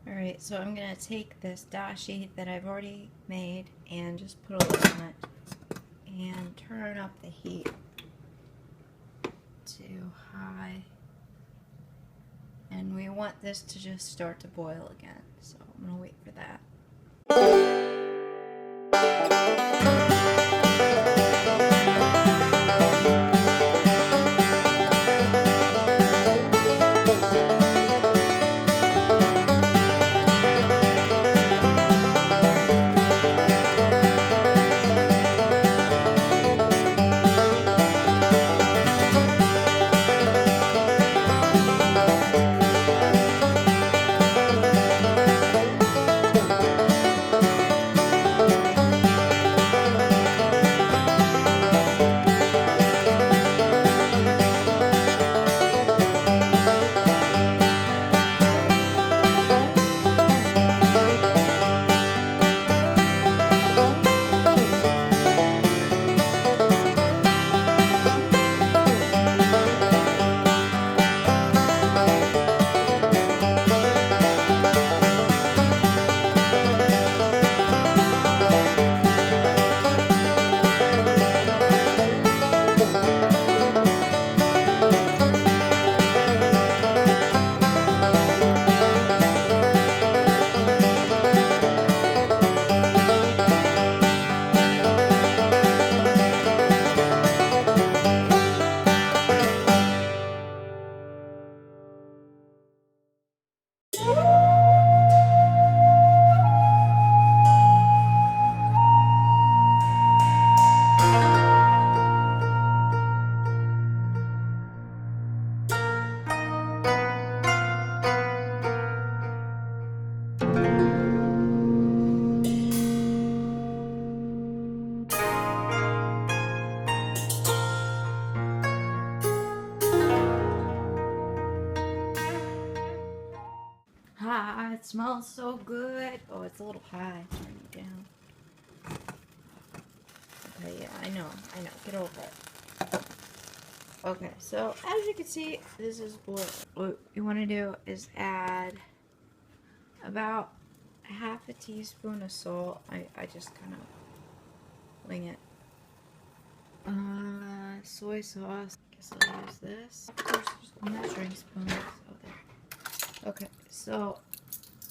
Alright, so I'm going to take this dashi that I've already made and just put a lid on it and turn up the heat to high. And we want this to just start to boil again, so I'm going to wait for that. Ah, it smells so good. Oh, it's a little high. Turn it down. Okay, yeah, I know. Get over it. Okay, so as you can see, this is boiled. What you want to do is add about half a teaspoon of salt. I just kind of wing it. Soy sauce. Guess I'll use this. Of course, there's a measuring spoon. So there. Okay, so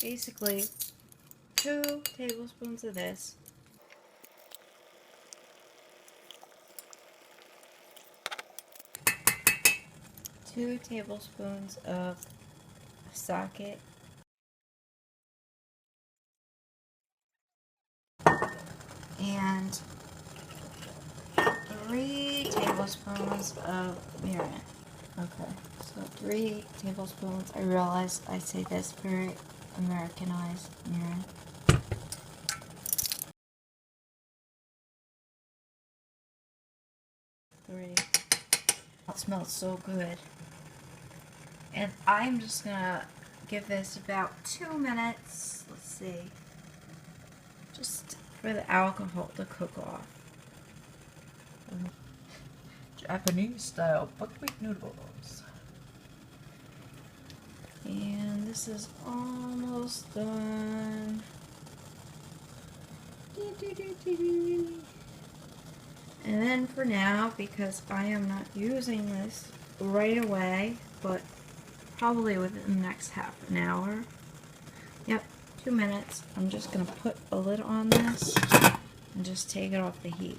basically 2 tablespoons of this. 2 tablespoons of sake. And 3 tablespoons of mirin. Okay, so 3 tablespoons. I realize I say this very Americanized, mirin. Three. It smells so good. And I'm just gonna give this about 2 minutes. Let's see. Just for the alcohol to cook off. Japanese style buckwheat noodles. And this is almost done. And then for now, because I am not using this right away, but probably within the next half an hour. Yep, 2 minutes. I'm just going to put a lid on this and just take it off the heat.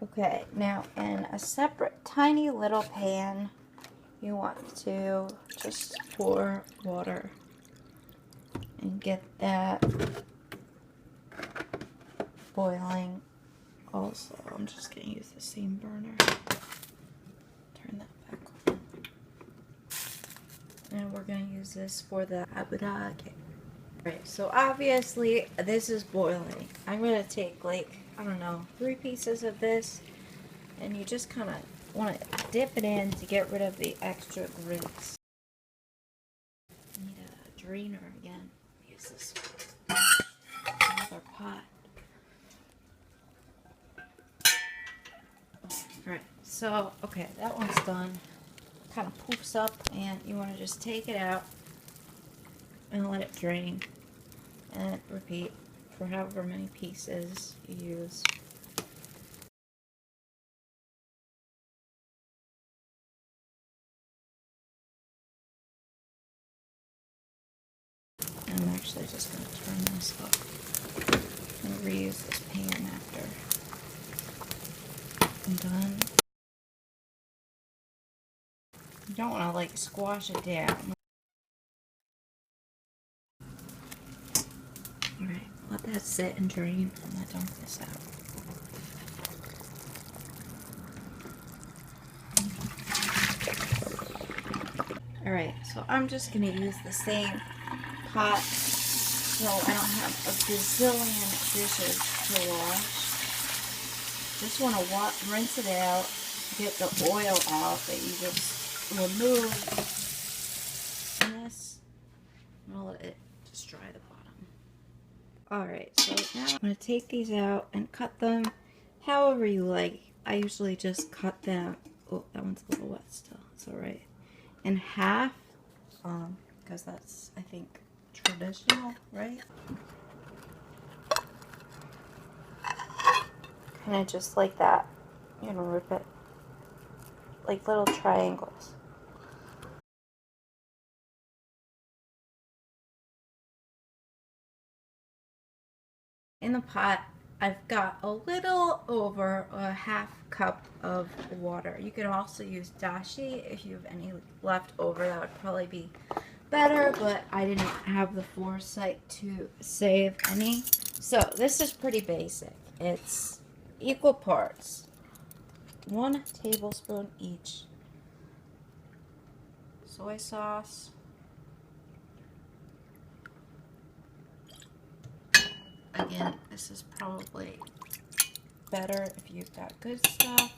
Okay, now in a separate tiny little pan, you want to just pour water and get that boiling. Also, I'm just going to use the same burner. Turn that back on. And we're going to use this for the abudake. Right, so obviously this is boiling. I'm going to take like, I don't know, 3 pieces of this, and you just kind of want to dip it in to get rid of the extra grits. Need a drainer again. Use this one. Another pot. Alright, so, okay, that one's done. kind of poofs up, and you want to just take it out and let it drain, and repeat for however many pieces you use. I'm actually just going to turn this off and reuse this pan after I'm done. You don't want to like squash it down. Alright, let that sit and drain, and then dump this out. Alright, so I'm just going to use the same pot so I don't have a gazillion dishes to wash. Just want to rinse it out, get the oil out that you just removed. And this, I'm going to let it just dry the bottom. Alright, so now I'm going to take these out and cut them however you like. I usually just cut them, oh, that one's a little wet still, it's alright, in half, because that's, I think, traditional, right? Kind of just like that. You're gonna rip it like little triangles. In the pot, I've got a little over a half cup of water. You can also use dashi if you have any left over. That would probably be better, but I didn't have the foresight to save any. So this is pretty basic. It's equal parts, 1 tablespoon each soy sauce, again, this is probably better if you've got good stuff,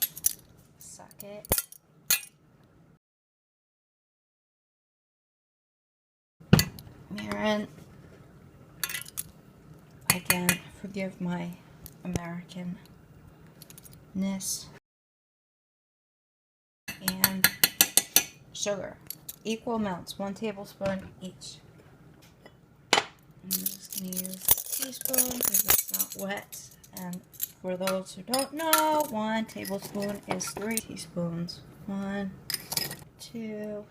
sake, mirin, again, forgive my Americanness, and sugar, equal amounts, 1 tablespoon each. I'm just going to use a teaspoon because it's not wet, and for those who don't know, 1 tablespoon is 3 teaspoons. 1, 2.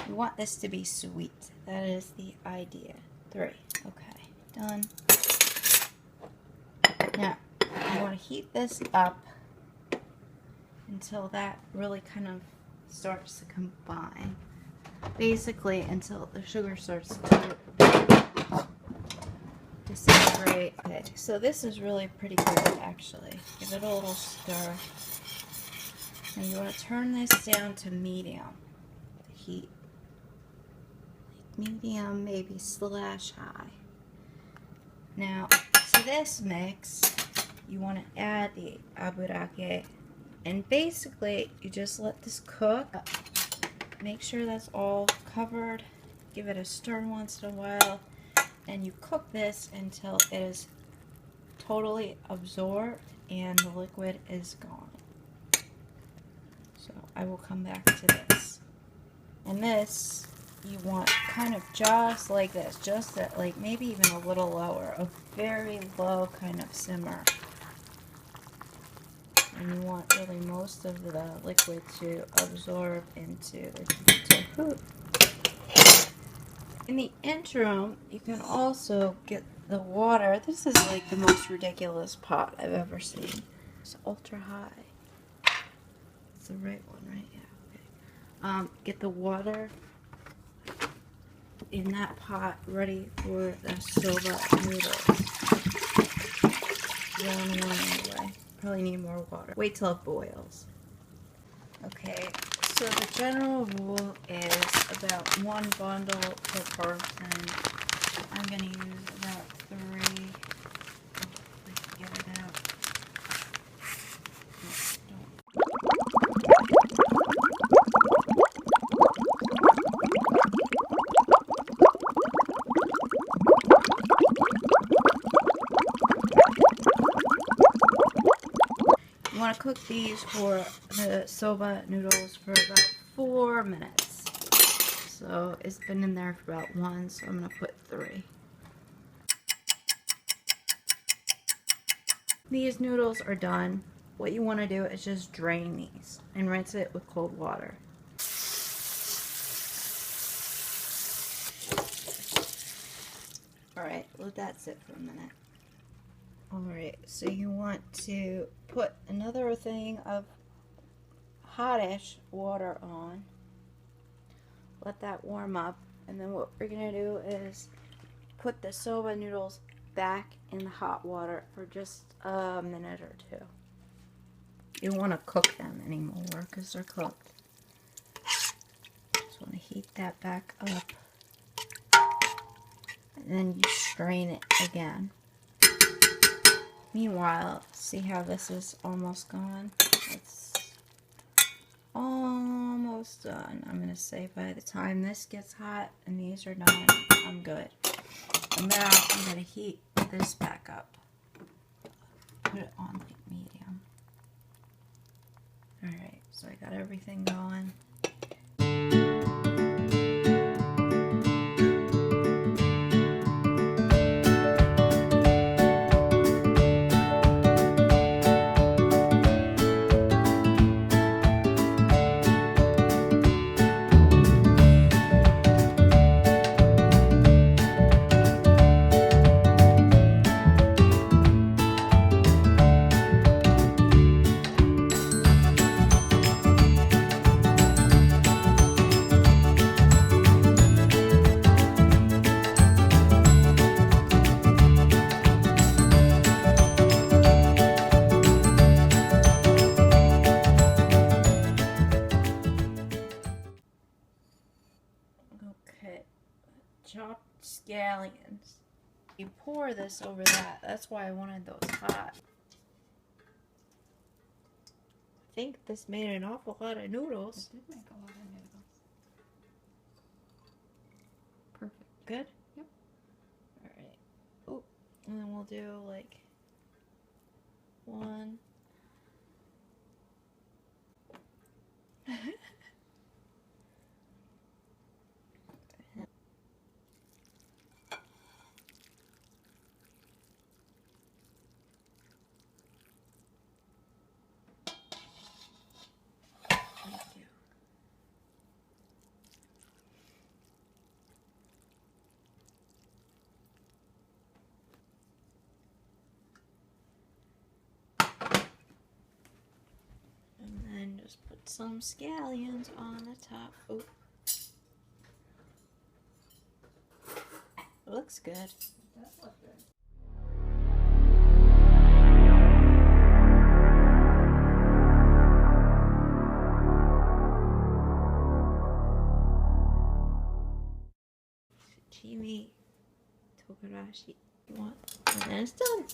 You want this to be sweet. That is the idea. 3. Okay, done. Now, you want to heat this up until that really kind of starts to combine. Basically, until the sugar starts to disintegrate. Okay, so this is really pretty good, actually. Give it a little stir. And you want to turn this down to medium, the heat. Medium, maybe slash high. Now, to this mix, you want to add the aburake. And basically, you just let this cook. Make sure that's all covered. Give it a stir once in a while. And you cook this until it is totally absorbed and the liquid is gone. So I will come back to this. And this, you want kind of just like this. Just at like maybe even a little lower. A very low kind of simmer. And you want really most of the liquid to absorb into the food. In the interim, you can also get the water. This is like the most ridiculous pot I've ever seen. It's ultra high. It's the right one, right? Yeah. Okay. Get the water in that pot ready for the soba noodles. One anyway. Probably need more water. Wait till it boils. Okay, so the general rule is about 1 bundle per person. I'm going to use about 3. Let's get it out. You want to cook these for the soba noodles for about 4 minutes. So it's been in there for about 1, so I'm going to put 3. These noodles are done. What you want to do is just drain these and rinse it with cold water. Alright, let that sit for a minute. Alright, so you want to put another thing of hotish water on. Let that warm up, and then what we're going to do is put the soba noodles back in the hot water for just a minute or 2. You don't want to cook them anymore because they're cooked. Just want to heat that back up. And then you strain it again. Meanwhile, see how this is almost gone? It's almost done. I'm going to say by the time this gets hot and these are done, I'm good. And now I'm going to heat this back up. Put it on like medium. Alright, so I got everything going. Okay, chopped scallions. You pour this over that. That's why I wanted those hot. I think this made an awful lot of noodles. It did make a lot of noodles. Perfect. Good? Yep. Alright. Oh, and then we'll do like 1. Thank you. And then just put some scallions on the top. Oh. It looks good. It does look good. Sashimi, togarashi, you want, and then it's done.